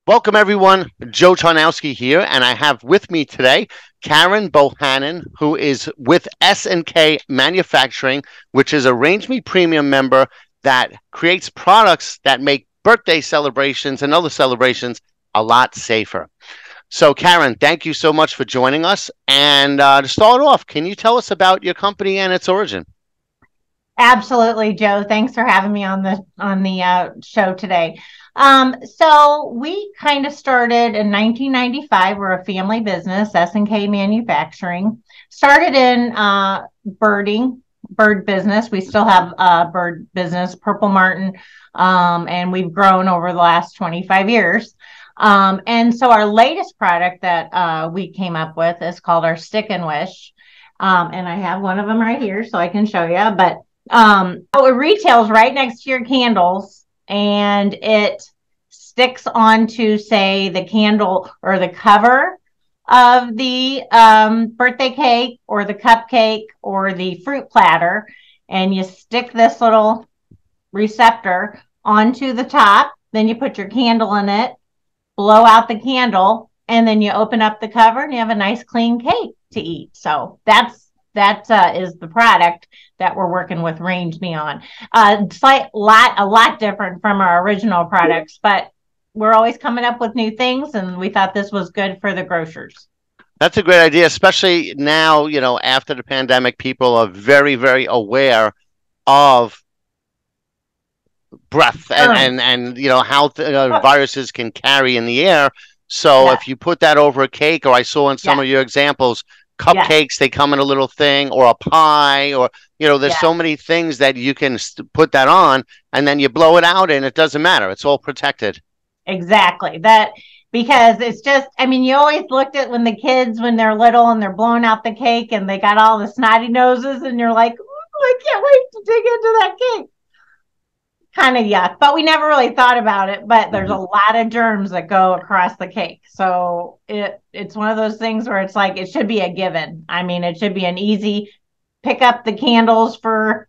Welcome, everyone. Joe Tarnowski here, and I have with me today Karen Bohannon, who is with S&K Manufacturing, which is a Range Me Premium member that creates products that make birthday celebrations and other celebrations a lot safer. So, Karen, thank you so much for joining us. And to start off, can you tell us about your company and its origin? Absolutely, Joe. Thanks for having me on the show today. So we kind of started in 1995. We're a family business, S&K Manufacturing. Started in bird business. We still have bird business, Purple Martin, and we've grown over the last 25 years. And so our latest product that we came up with is called our Stick and Wish. And I have one of them right here so I can show you. But it retails right next to your candles, and it sticks onto, say, the candle or the cover of the birthday cake or the cupcake or the fruit platter, and you stick this little receptor onto the top. Then you put your candle in it, blow out the candle, and then you open up the cover and you have a nice clean cake to eat. So that is the product that we're working with Range Me on. A lot different from our original products, but we're always coming up with new things, and we thought this was good for the grocers. That's a great idea, especially now, after the pandemic, people are very, very aware of breath and Sure. how viruses can carry in the air. So Yeah. if you put that over a cake, or I saw in some Yeah. of your examples, Yes. cupcakes, they come in a little thing, or a pie, or there's Yeah. so many things that you can put that on, and then you blow it out, and it doesn't matter. It's all protected. Exactly. That because it's just, I mean, you always looked at when the kids, when they're little and they're blowing out the cake and they got all the snotty noses, and you're like, "Ooh, I can't wait to dig into that cake." Kind of yuck, but we never really thought about it. But there's a Mhm. lot of germs that go across the cake. So it's one of those things where it's like it should be a given. I mean, it should be an easy pick up the candles for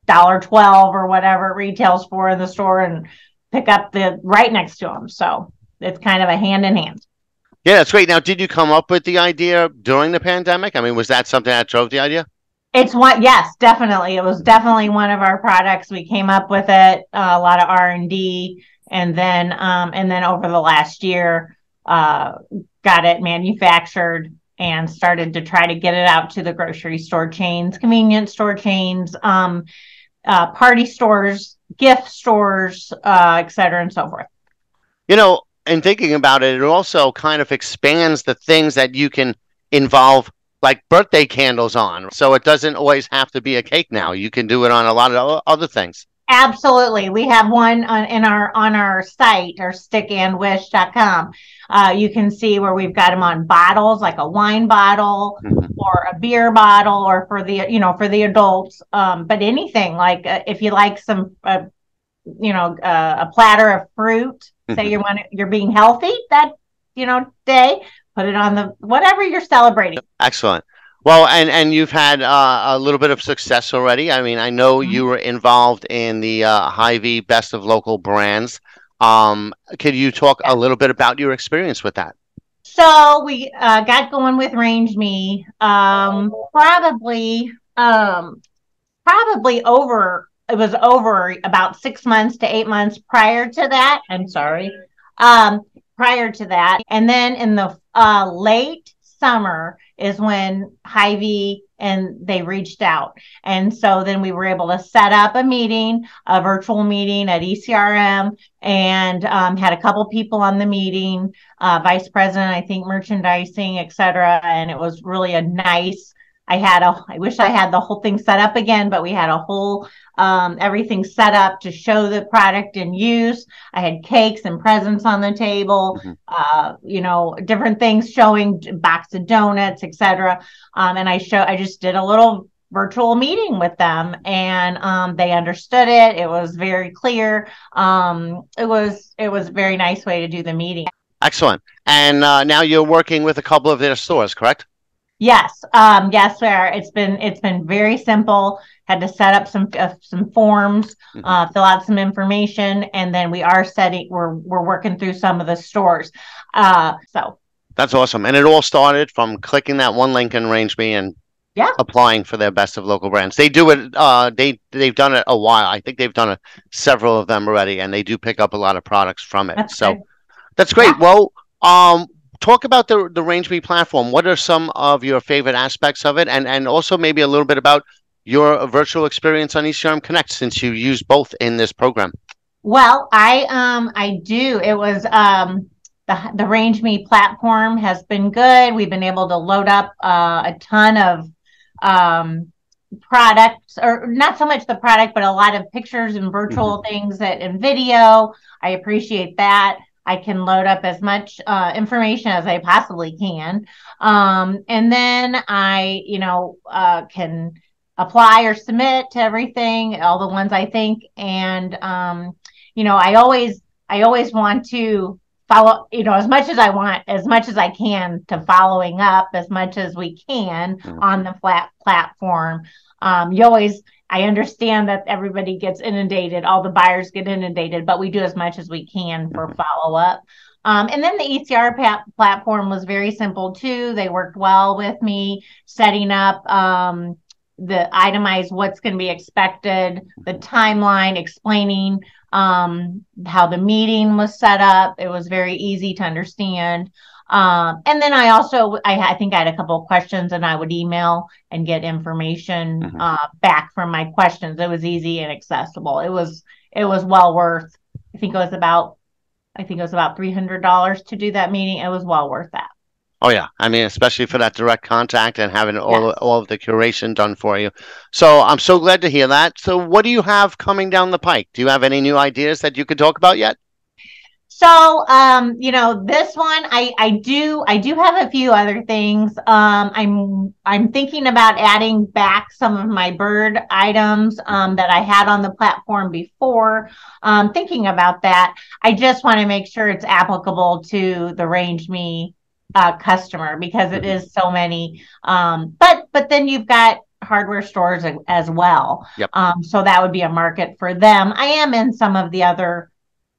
$1.12 or whatever it retails for in the store and pick up the right next to them. So it's kind of a hand in hand. Yeah, that's great. Now, did you come up with the idea during the pandemic? I mean, was that something that drove the idea? It's one, yes, definitely. It was definitely one of our products. We came up with it, a lot of R&D, and then over the last year, uh, got it manufactured and started to try to get it out to the grocery store chains, convenience store chains, party stores, gift stores, et cetera, and so forth. In thinking about it, it also kind of expands the things that you can involve, like birthday candles on. So it doesn't always have to be a cake now. You can do it on a lot of other things. Absolutely. We have one on our site, our stickandwish.com. You can see where we've got them on bottles, like a wine bottle Mhm. or a beer bottle, or for the, for the adults. But anything like if you like some, a platter of fruit, say Mhm. you're being healthy that, day, put it on the, whatever you're celebrating. Excellent. Well, and you've had a little bit of success already. I mean, I know you were involved in the Hy-Vee Best of Local Brands. Could you talk a little bit about your experience with that? So we got going with Range Me, probably over. It was over about 6 months to 8 months prior to that. I'm sorry. Um, Prior to that, and then in the late summer is when Hy-Vee and they reached out, and so then we were able to set up a virtual meeting at ECRM, and had a couple people on the meeting, vice president, I think, merchandising, etc. And it was really a nice. I wish I had the whole thing set up again, but we had a whole everything set up to show the product in use. I had cakes and presents on the table, Mhm. different things showing, box of donuts, etc. And I just did a little virtual meeting with them, and they understood it. It was very clear. It was a very nice way to do the meeting. Excellent. And now you're working with a couple of their stores, correct? Yes, yes, we are. It's been very simple. Had to set up some forms, Mhm. fill out some information, and then we are setting. We're working through some of the stores. So That's awesome. And it all started from clicking that one link in Range Me and yeah, applying for their best of local brands. They do it. They've done it a while. I think they've done several of them already, and they do pick up a lot of products from it. that's So good. that's Yeah. great. Well, talk about the RangeMe platform. What are some of your favorite aspects of it, and also maybe a little bit about your virtual experience on ECRM Connect, since you use both in this program. Well, I do. It was the Range Me platform has been good. We've been able to load up a ton of um products, or not so much the product, but a lot of pictures and Hmm. virtual things that in video. I appreciate that. I can load up as much information as I possibly can. And then I can apply or submit to everything, all the ones I think. And I always want to follow, as much as I want, as much as I can, to following up as much as we can on the flat platform. I understand that everybody gets inundated, all the buyers get inundated, but we do as much as we can for Hmm. follow up. And then the ECR platform was very simple too. They worked well with me setting up the itemized what's going to be expected, the timeline, explaining how the meeting was set up. It was very easy to understand. And then I think I had a couple of questions, and I would email and get information Hmm. back from my questions. It was easy and accessible. It was well worth. I think it was about $300 to do that meeting. It was well worth that. Oh yeah, I mean, especially for that direct contact and having Yes. all of the curation done for you. So I'm so glad to hear that. So what do you have coming down the pike? Do you have any new ideas that you could talk about yet? So, this one, I do have a few other things. I'm thinking about adding back some of my bird items Hmm. that I had on the platform before. Thinking about that, I just want to make sure it's applicable to the Range Me customer, because it Hmm. is so many. But then you've got hardware stores as well. Yep. So that would be a market for them. I am in some of the other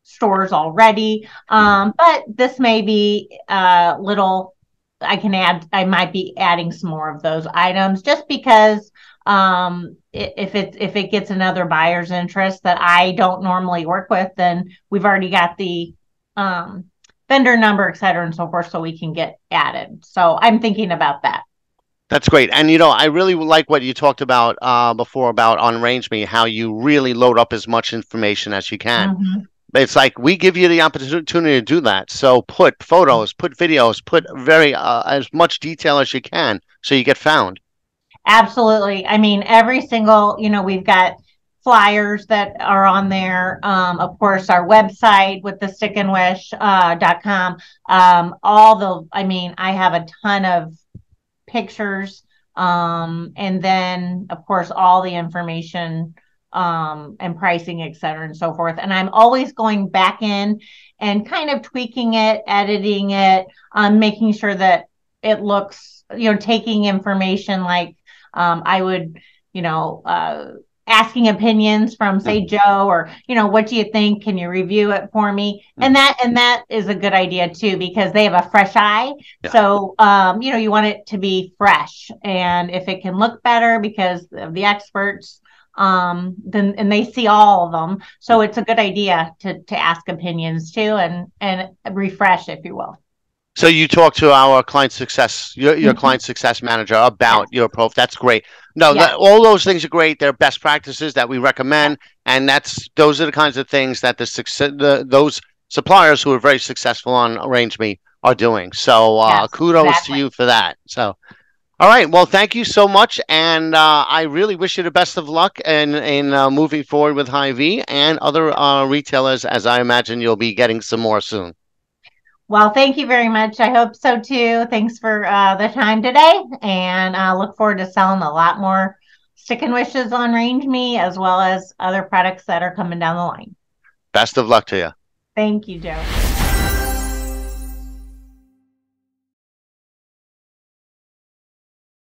stores already. Hmm. But this may be a little, I might be adding some more of those items, just because if it gets another buyer's interest that I don't normally work with, then we've already got the um, vendor number, et cetera, and so forth, so we can get added. So I'm thinking about that. That's great. And I really like what you talked about before about on Range Me, how you really load up as much information as you can. Mhm. It's like we give you the opportunity to do that. So put photos, put videos, put very as much detail as you can, so you get found. Absolutely. I mean, every single, we've got flyers that are on there. Of course, our website with the stickandwish.com. I mean, I have a ton of pictures. And then, of course, all the information and pricing, et cetera, and so forth. And I'm always going back in and kind of tweaking it, editing it, making sure that it looks, taking information like I would, asking opinions from, say, Hmm. Joe, or what do you think? Can you review it for me? And Hmm. that is a good idea too, because they have a fresh eye. Yeah. So you want it to be fresh, and if it can look better because of the experts, then and they see all of them. So it's a good idea to ask opinions too, and refresh, if you will. So you talk to our client success, your Mhm. client success manager about Yes. your profile. That's great. No, Yes. all those things are great. They're best practices that we Yes. recommend, and those are the kinds of things that those suppliers who are very successful on Arrange Me are doing. So Yes. kudos to Exactly. you for that. So all right, well, thank you so much, and I really wish you the best of luck in moving forward with Hy-Vee and other retailers, as I imagine you'll be getting some more soon. Well, thank you very much. I hope so too. Thanks for the time today, and I look forward to selling a lot more Stick and Wishes on Range Me, as well as other products that are coming down the line. Best of luck to you. Thank you, Joe.